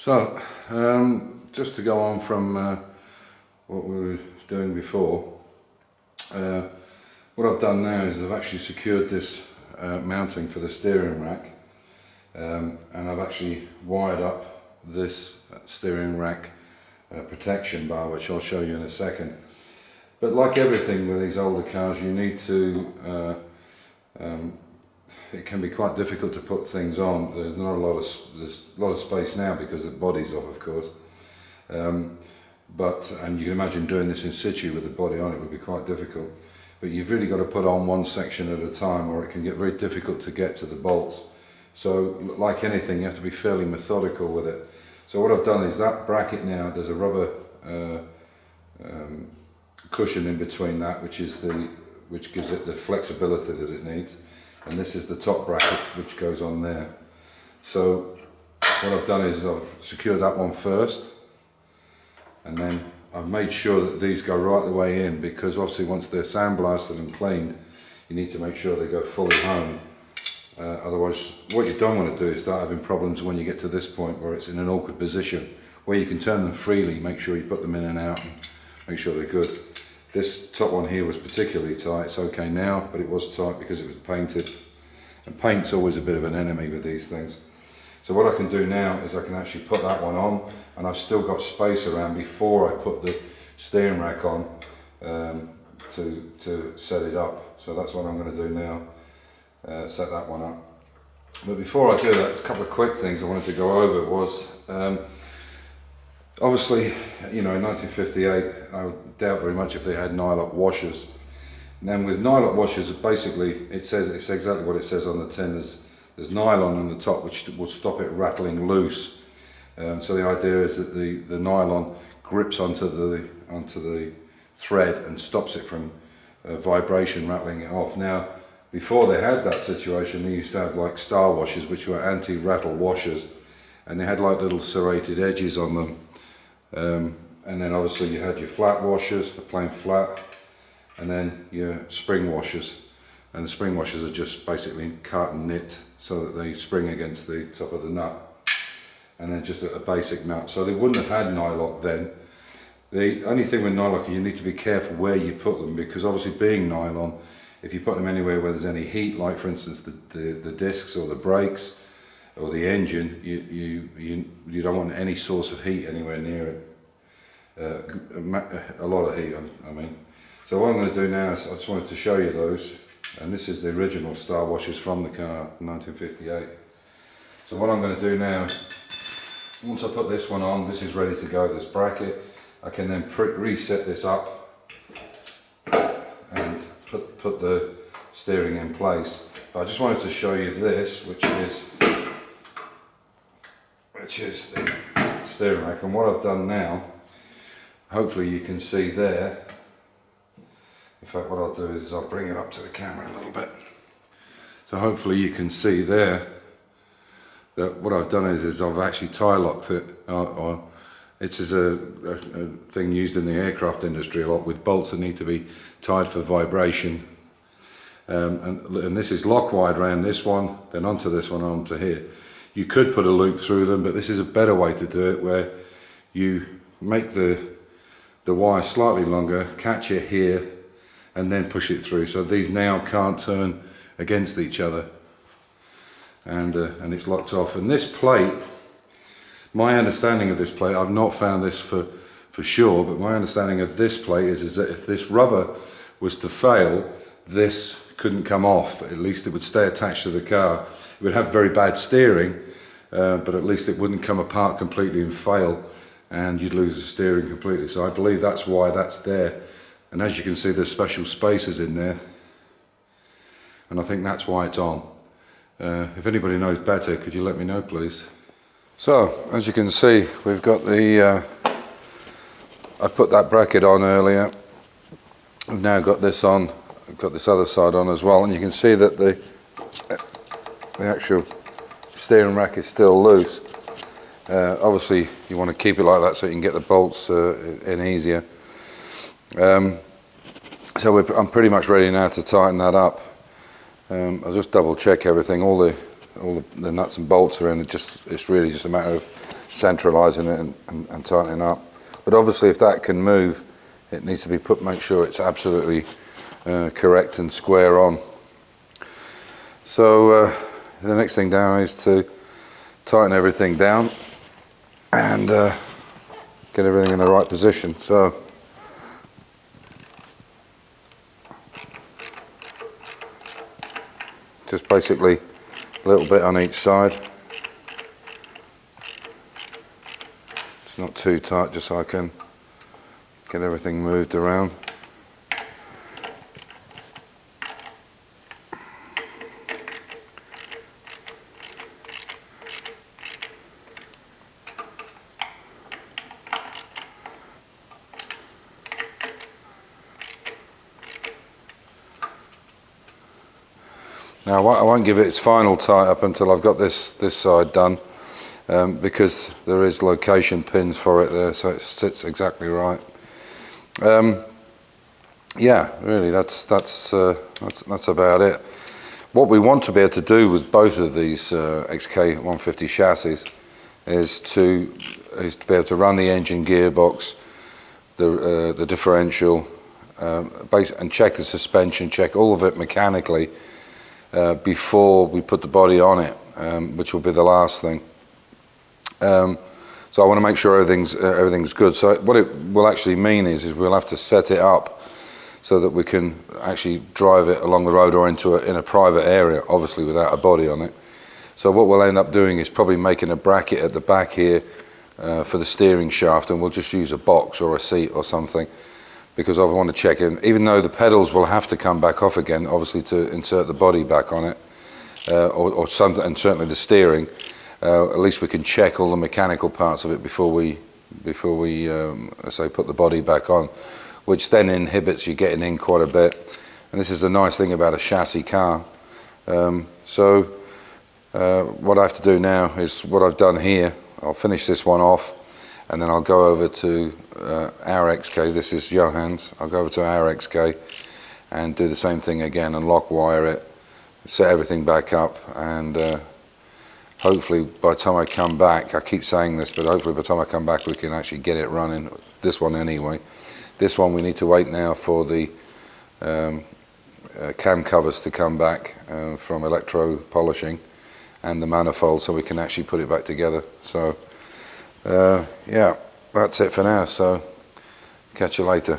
So, just to go on from what we were doing before, what I've done now is I've actually secured this mounting for the steering rack, and I've actually wired up this steering rack protection bar, which I'll show you in a second. But like everything with these older cars, you need to it can be quite difficult to put things on. There's not a lot of space now because the body's off, of course. And you can imagine doing this in situ with the body on, it would be quite difficult. But you've really got to put on one section at a time, or it can get very difficult to get to the bolts. So, like anything, you have to be fairly methodical with it. So what I've done is that bracket now, there's a rubber cushion in between that, which gives it the flexibility that it needs. And this is the top bracket which goes on there. So what I've done is I've secured that one first, and then I've made sure that these go right the way in, because obviously once they're sandblasted and cleaned, you need to make sure they go fully home. Otherwise, what you don't want to do is start having problems when you get to this point where it's in an awkward position, where you can turn them freely. Make sure you put them in and out and make sure they're good. This top one here was particularly tight. It's okay now, but it was tight because it was painted. And paint's always a bit of an enemy with these things. So what I can do now is I can actually put that one on, and I've still got space around before I put the steering rack on to set it up. So that's what I'm going to do now, set that one up. But before I do that, a couple of quick things I wanted to go over was, obviously, you know, in 1958, I would doubt very much if they had Nyloc washers. And then with Nyloc washers, basically, it's exactly what it says on the tin. There's nylon on the top, which will stop it rattling loose. So the idea is that the nylon grips onto the thread and stops it from vibration rattling it off. Now, before they had that situation, they used to have like star washers, which were anti-rattle washers, and they had like little serrated edges on them. And then obviously you had your flat washers, the plain flat, and then your spring washers. And the spring washers are just basically cut and knit so that they spring against the top of the nut. And then just a basic nut. So they wouldn't have had Nyloc then. The only thing with Nyloc, you need to be careful where you put them, because obviously being nylon, if you put them anywhere where there's any heat, like for instance the discs or the brakes or the engine, you don't want any source of heat anywhere near it. A lot of heat, I mean. So what I'm going to do now is I just wanted to show you those, and this is the original star washers from the car, 1958. So what I'm going to do now, once I put this one on, this is ready to go, this bracket, I can then reset this up and put the steering in place. But I just wanted to show you this, which is the steering rack. And what I've done now, hopefully you can see there. In fact, what I'll do is I'll bring it up to the camera a little bit. So hopefully you can see there that what I've done is I've actually tie locked it. It is a thing used in the aircraft industry a lot, with bolts that need to be tied for vibration. And this is lock wired around this one, then onto this one, onto here. You could put a loop through them, but this is a better way to do it, where you make the wire slightly longer, catch it here, and then push it through. So these now can't turn against each other, and it's locked off. And this plate, my understanding of this plate, I've not found this for sure, but my understanding of this plate is that if this rubber was to fail, this couldn't come off. At least it would stay attached to the car. It would have very bad steering, but at least it wouldn't come apart completely and fail, and you'd lose the steering completely. So I believe that's why that's there. And as you can see, there's special spaces in there, and I think that's why it's on. If anybody knows better, could you let me know, please? So, as you can see, we've got the, I put that bracket on earlier. We've now got this on, I've got this other side on as well, and you can see that the actual steering rack is still loose. Obviously, you want to keep it like that so you can get the bolts in easier. So I'm pretty much ready now to tighten that up. I'll just double check everything, all the nuts and bolts are in. It's really just a matter of centralising it and tightening up. But obviously if that can move, it needs to be make sure it's absolutely correct and square on. So the next thing down is to tighten everything down and get everything in the right position. So just basically a little bit on each side. It's not too tight, just so I can get everything moved around. Now I won't give it its final tie up until I've got this side done, because there is location pins for it there, so it sits exactly right. Yeah, really, that's about it. What we want to be able to do with both of these XK 150 chassis is to be able to run the engine, gearbox, the differential, and check the suspension, check all of it mechanically before we put the body on it, which will be the last thing. So I want to make sure everything's good. So what it will actually mean is we'll have to set it up so that we can actually drive it along the road or in a private area, obviously without a body on it. So what we'll end up doing is probably making a bracket at the back here for the steering shaft, and we'll just use a box or a seat or something, because I want to check in. Even though the pedals will have to come back off again, obviously, to insert the body back on it, or something, and certainly the steering. At least we can check all the mechanical parts of it before we say put the body back on, which then inhibits you getting in quite a bit. And this is the nice thing about a chassis car. So what I have to do now is what I've done here. I'll finish this one off, and then I'll go over to our XK. This is Johann's. I'll go over to our XK and do the same thing again and lock wire it, set everything back up, and hopefully by the time I come back, I keep saying this, but hopefully by the time I come back we can actually get it running. This one anyway. This one we need to wait now for the cam covers to come back from electro polishing and the manifold, so we can actually put it back together. So yeah, that's it for now, so catch you later.